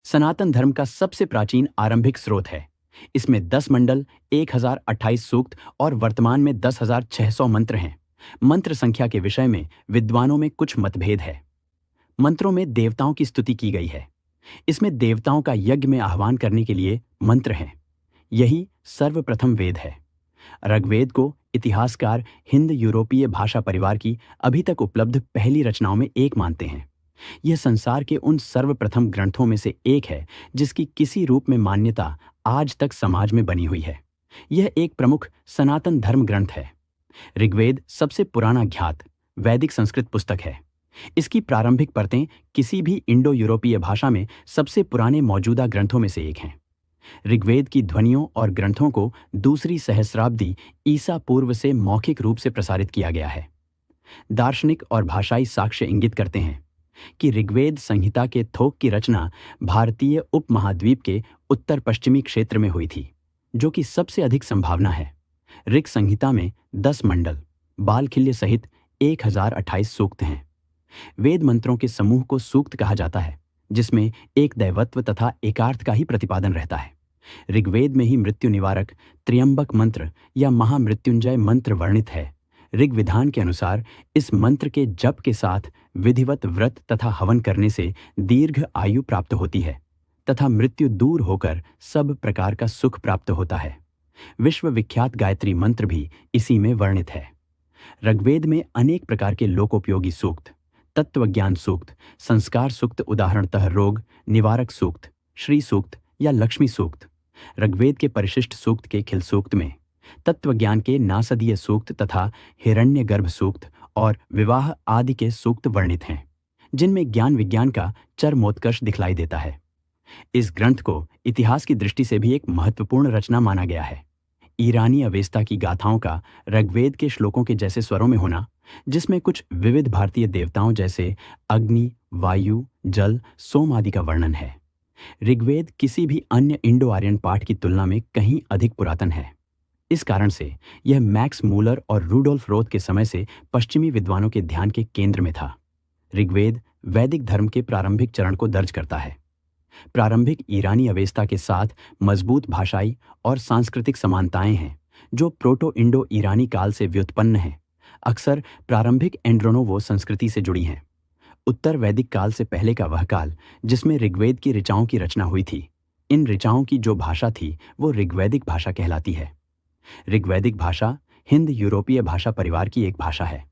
सनातन धर्म का सबसे प्राचीन आरंभिक स्रोत है। इसमें 10 मंडल, 1028 सूक्त और वर्तमान में 10,600 मंत्र हैं। मंत्र संख्या के विषय में विद्वानों में कुछ मतभेद है। मंत्रों में देवताओं की स्तुति की गई है। इसमें देवताओं का यज्ञ में आह्वान करने के लिए मंत्र हैं। यही सर्वप्रथम वेद है। ऋग्वेद को इतिहासकार हिंद यूरोपीय भाषा परिवार की अभी तक उपलब्ध पहली रचनाओं में एक मानते हैं। यह संसार के उन सर्वप्रथम ग्रंथों में से एक है जिसकी किसी रूप में मान्यता आज तक समाज में बनी हुई है। यह एक प्रमुख सनातन धर्म ग्रंथ है। ऋग्वेद सबसे पुराना ज्ञात वैदिक संस्कृत पुस्तक है। इसकी प्रारंभिक परतें किसी भी इंडो यूरोपीय भाषा में सबसे पुराने मौजूदा ग्रंथों में से एक हैं। ऋग्वेद की ध्वनियों और ग्रंथों को दूसरी सहस्राब्दी ईसा पूर्व से मौखिक रूप से प्रसारित किया गया है। दार्शनिक और भाषाई साक्ष्य इंगित करते हैं कि ऋग्वेद संहिता के थोक की रचना भारतीय उपमहाद्वीप के उत्तर पश्चिमी क्षेत्र में हुई थी, जो कि सबसे अधिक संभावना है। ऋग संहिता में 10 मंडल, बालखिल्य सहित 1028 सूक्त हैं। वेद मंत्रों के समूह को सूक्त कहा जाता है, जिसमें एक दैवत्व तथा एकार्थ का ही प्रतिपादन रहता है। ऋग्वेद में ही मृत्यु निवारक त्र्यंबक मंत्र या महामृत्युंजय मंत्र वर्णित है। ऋग विधान के अनुसार इस मंत्र के जप के साथ विधिवत व्रत तथा हवन करने से दीर्घ आयु प्राप्त होती है तथा मृत्यु दूर होकर सब प्रकार का सुख प्राप्त होता है। विश्व विख्यात गायत्री मंत्र भी इसी में वर्णित है। ऋग्वेद में अनेक प्रकार के लोकोपयोगी सूक्त, तत्वज्ञान सूक्त, संस्कार सूक्त उदाहरणतः रोग निवारक सूक्त, श्री सूक्त या लक्ष्मी सूक्त, ऋग्वेद के परिशिष्ट सूक्त के खिल सूक्त में, तत्वज्ञान के नासदीय सूक्त तथा हिरण्यगर्भ सूक्त और विवाह आदि के सूक्त वर्णित हैं, जिनमें ज्ञान विज्ञान का चरमोत्कर्ष दिखलाई देता है। इस ग्रंथ को इतिहास की दृष्टि से भी एक महत्वपूर्ण रचना माना गया है। ईरानी अवेस्ता की गाथाओं का ऋग्वेद के श्लोकों के जैसे स्वरों में होना, जिसमें कुछ विविध भारतीय देवताओं जैसे अग्नि, वायु, जल, सोम आदि का वर्णन है। ऋग्वेद किसी भी अन्य इंडो आर्यन पाठ की तुलना में कहीं अधिक पुरातन है। इस कारण से यह मैक्स मूलर और रूडोल्फ रोथ के समय से पश्चिमी विद्वानों के ध्यान के केंद्र में था। ऋग्वेद वैदिक धर्म के प्रारंभिक चरण को दर्ज करता है। प्रारंभिक ईरानी अवेस्ता के साथ मजबूत भाषाई और सांस्कृतिक समानताएं हैं, जो प्रोटो इंडो ईरानी काल से व्युत्पन्न हैं। अक्सर प्रारंभिक एंड्रोनोवो संस्कृति से जुड़ी हैं। उत्तर वैदिक काल से पहले का वह काल जिसमें ऋग्वेद की ऋचाओं की रचना हुई थी। इन ऋचाओं की जो भाषा थी वो ऋग्वैदिक भाषा कहलाती है। ऋग्वैदिक भाषा हिंद यूरोपीय भाषा परिवार की एक भाषा है।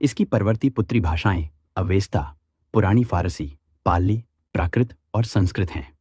इसकी परवर्ती पुत्री भाषाएं अवेस्ता, पुरानी फारसी, पाली, प्राकृत और संस्कृत हैं।